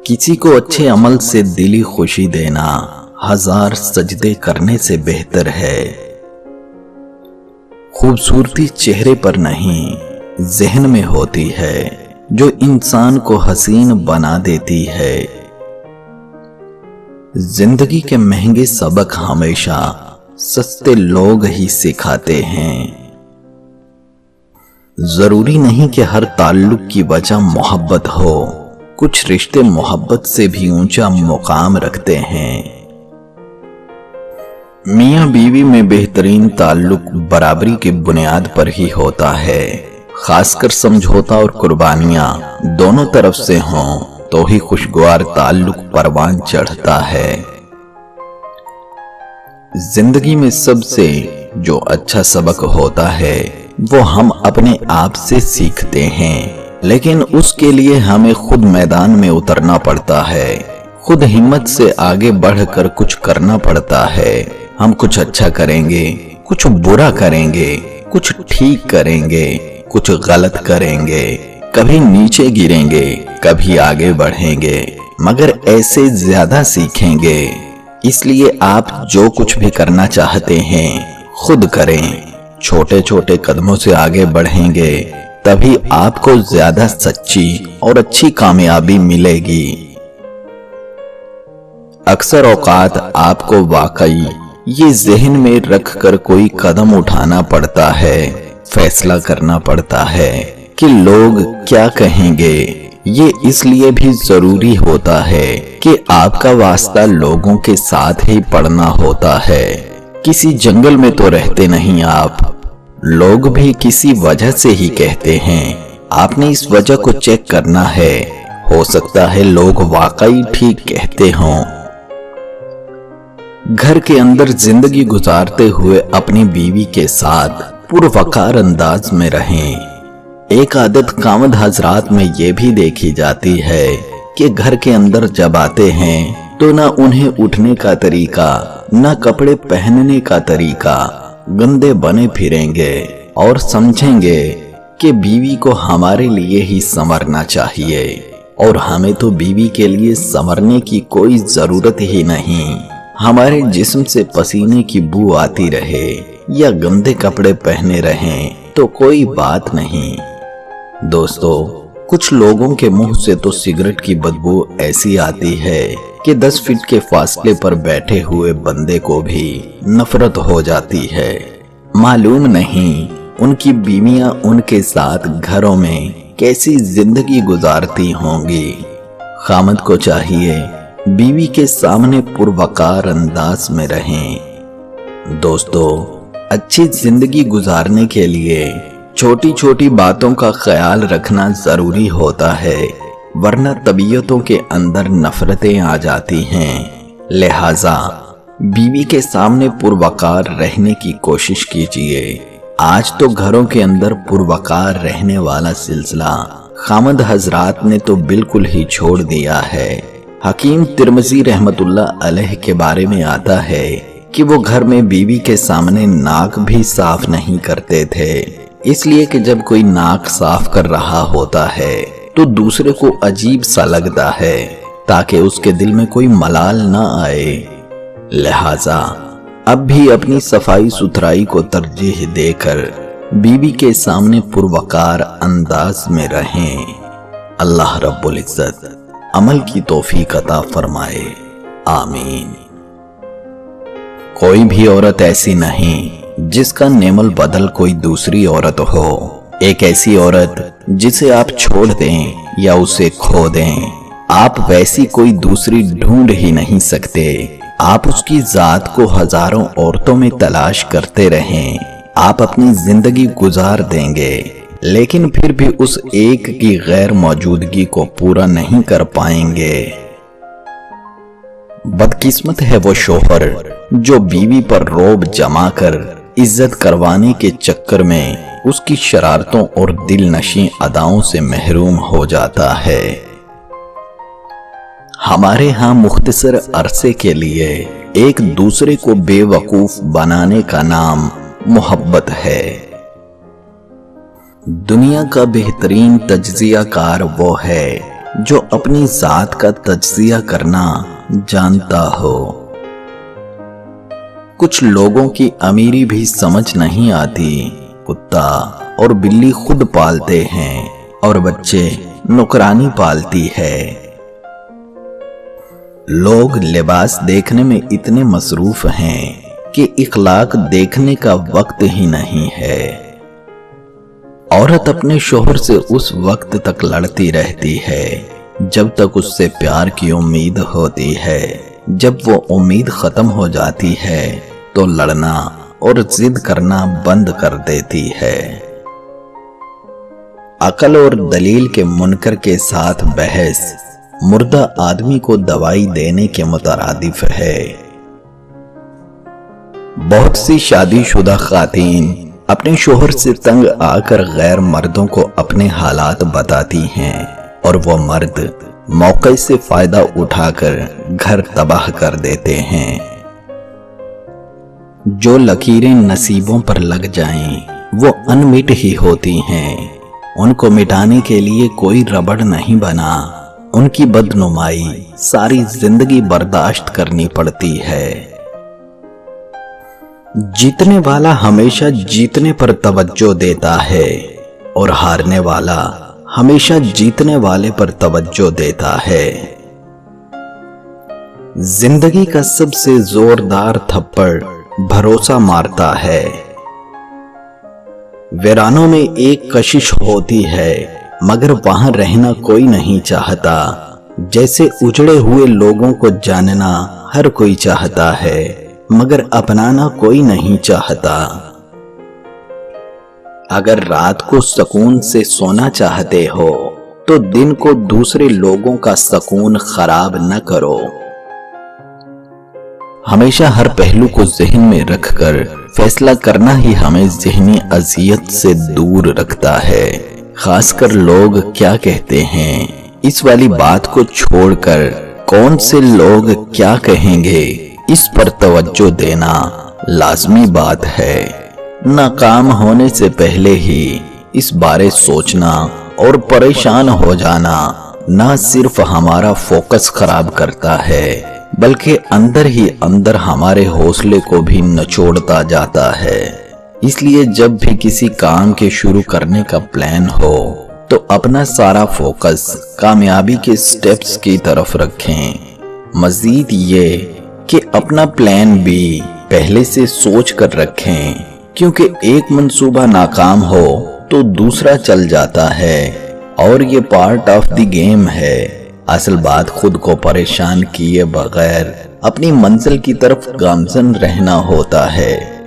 किसी को अच्छे अमल से दिली खुशी देना 1000 सजदे करने से बेहतर है। खूबसूरती चेहरे पर नहीं, ज़हन में होती है, जो इंसान को हसीन बना देती है। जिंदगी के महंगे सबक हमेशा सस्ते लोग ही सिखाते हैं। जरूरी नहीं कि हर ताल्लुक की वजह मोहब्बत हो, कुछ रिश्ते मोहब्बत से भी ऊंचा मुकाम रखते हैं। मियां बीवी में बेहतरीन ताल्लुक बराबरी की बुनियाद पर ही होता है। खासकर समझौता और कुर्बानियां दोनों तरफ से हों तो ही खुशगवार ताल्लुक परवान चढ़ता है। जिंदगी में सबसे जो अच्छा सबक होता है वो हम अपने आप से सीखते हैं, लेकिन उसके लिए हमें खुद मैदान में उतरना पड़ता है, खुद हिम्मत से आगे बढ़कर कुछ करना पड़ता है। हम कुछ अच्छा करेंगे, कुछ बुरा करेंगे, कुछ ठीक करेंगे, कुछ गलत करेंगे, कभी नीचे गिरेंगे, कभी आगे बढ़ेंगे, मगर ऐसे ज्यादा सीखेंगे। इसलिए आप जो कुछ भी करना चाहते हैं खुद करें, छोटे छोटे कदमों से आगे बढ़ेंगे, तभी आपको ज्यादा सच्ची और अच्छी कामयाबी मिलेगी। अक्सर औकात आपको वाकई ये ज़हन में रखकर कोई कदम उठाना पड़ता है, फैसला करना पड़ता है कि लोग क्या कहेंगे। ये इसलिए भी जरूरी होता है कि आपका वास्ता लोगों के साथ ही पड़ना होता है। किसी जंगल में तो रहते नहीं आप, लोग भी किसी वजह से ही कहते हैं। आपने इस वजह को चेक करना है, हो सकता है लोग वाकई ठीक कहते हों। घर के अंदर जिंदगी गुजारते हुए अपनी बीवी के साथ पुरवकार अंदाज में रहें। एक आदत कामद हजरात में ये भी देखी जाती है कि घर के अंदर जब आते हैं तो ना उन्हें उठने का तरीका, ना कपड़े पहनने का तरीका, गंदे बने फिरेंगे और समझेंगे कि बीवी को हमारे लिए ही संवरना चाहिए और हमें तो बीवी के लिए संवरने की कोई जरूरत ही नहीं। हमारे जिस्म से पसीने की बू आती रहे या गंदे कपड़े पहने रहें तो कोई बात नहीं। दोस्तों, कुछ लोगों के मुंह से तो सिगरेट की बदबू ऐसी आती है कि 10 फीट के फासले पर बैठे हुए बंदे को भी नफरत हो जाती है। मालूम नहीं उनकी बीवियां उनके साथ घरों में कैसी जिंदगी गुजारती होंगी। खामद को चाहिए बीवी के सामने पुरवकार अंदाज में रहें। दोस्तों, अच्छी जिंदगी गुजारने के लिए छोटी छोटी बातों का ख्याल रखना जरूरी होता है, वरना तबीयतों के अंदर नफरतें आ जाती हैं। लिहाजा बीवी के सामने पुरवकार रहने की कोशिश कीजिए। आज तो घरों के अंदर पुरवकार रहने वाला सिलसिला खामद हजरात ने तो बिल्कुल ही छोड़ दिया है। हकीम तिरमिज़ी रहमतुल्लाह अलैह के बारे में आता है कि वो घर में बीवी के सामने नाक भी साफ नहीं करते थे, इसलिए कि जब कोई नाक साफ कर रहा होता है तो दूसरे को अजीब सा लगता है, ताकि उसके दिल में कोई मलाल ना आए। लिहाजा अब भी अपनी सफाई सुथराई को तरजीह देकर बीवी के सामने पुरवकार अंदाज में रहें। अल्लाह रब्बुल इज्जत अमल की तौफीक अता फरमाए, आमीन। कोई भी औरत ऐसी नहीं जिसका नेमल बदल कोई दूसरी औरत हो। एक ऐसी औरत जिसे आप छोड़ दें या उसे खो दें, आप वैसी कोई दूसरी ढूंढ ही नहीं सकते। आप उसकी जात को हजारों औरतों में तलाश करते रहें, आप अपनी जिंदगी गुजार देंगे, लेकिन फिर भी उस एक की गैर मौजूदगी को पूरा नहीं कर पाएंगे। बदकिस्मत है वो शोहर जो बीवी पर रोब जमाकर इज्जत करवाने के चक्कर में उसकी शरारतों और दिलनशी अदाओं से महरूम हो जाता है। हमारे यहाँ मुख्तसर अरसे के लिए एक दूसरे को बेवकूफ बनाने का नाम मोहब्बत है। दुनिया का बेहतरीन तज्जिया कार वो है جو اپنی ذات کا تجزیہ کرنا جانتا ہو۔ کچھ لوگوں کی امیری بھی سمجھ نہیں آتی، کتا اور بلی خود پالتے ہیں اور بچے نوکرانی پالتی ہے۔ لوگ لباس دیکھنے میں اتنے مصروف ہیں کہ اخلاق دیکھنے کا وقت ہی نہیں ہے۔ عورت اپنے شوہر سے اس وقت تک لڑتی رہتی ہے جب تک اس سے پیار کی امید ہوتی ہے۔ جب وہ امید ختم ہو جاتی ہے تو لڑنا اور ضد کرنا بند کر دیتی ہے۔ عقل اور دلیل کے منکر کے ساتھ بحث مردہ آدمی کو دوائی دینے کے مترادف ہے۔ بہت سی شادی شدہ خواتین اپنے شوہر سے تنگ آ کر غیر مردوں کو اپنے حالات بتاتی ہیں اور وہ مرد موقع سے فائدہ اٹھا کر گھر تباہ کر دیتے ہیں۔ جو لکیریں نصیبوں پر لگ جائیں وہ انمٹ ہی ہوتی ہیں، ان کو مٹانے کے لیے کوئی ربڑ نہیں بنا، ان کی بدنمائی ساری زندگی برداشت کرنی پڑتی ہے۔ جیتنے والا ہمیشہ جیتنے پر توجہ دیتا ہے اور ہارنے والا ہمیشہ جیتنے والے پر توجہ دیتا ہے۔ زندگی کا سب سے زوردار تھپڑ بھروسہ مارتا ہے۔ ویرانوں میں ایک کشش ہوتی ہے مگر وہاں رہنا کوئی نہیں چاہتا۔ جیسے اجڑے ہوئے لوگوں کو جاننا ہر کوئی چاہتا ہے مگر اپنانا کوئی نہیں چاہتا۔ اگر رات کو سکون سے سونا چاہتے ہو تو دن کو دوسرے لوگوں کا سکون خراب نہ کرو۔ ہمیشہ ہر پہلو کو ذہن میں رکھ کر فیصلہ کرنا ہی ہمیں ذہنی اذیت سے دور رکھتا ہے۔ خاص کر لوگ کیا کہتے ہیں اس والی بات کو چھوڑ کر کون سے لوگ کیا کہیں گے اس پر توجہ دینا لازمی بات ہے۔ ناکام ہونے سے پہلے ہی اس بارے سوچنا اور پریشان ہو جانا نہ صرف ہمارا فوکس خراب کرتا ہے بلکہ اندر ہی اندر ہمارے حوصلے کو بھی نچوڑتا جاتا ہے۔ اس لیے جب بھی کسی کام کے شروع کرنے کا پلان ہو تو اپنا سارا فوکس کامیابی کے سٹیپس کی طرف رکھیں۔ مزید یہ کہ اپنا پلان بھی پہلے سے سوچ کر رکھیں، کیونکہ ایک منصوبہ ناکام ہو تو دوسرا چل جاتا ہے اور یہ پارٹ آف دی گیم ہے۔ اصل بات خود کو پریشان کیے بغیر اپنی منزل کی طرف گامزن رہنا ہوتا ہے۔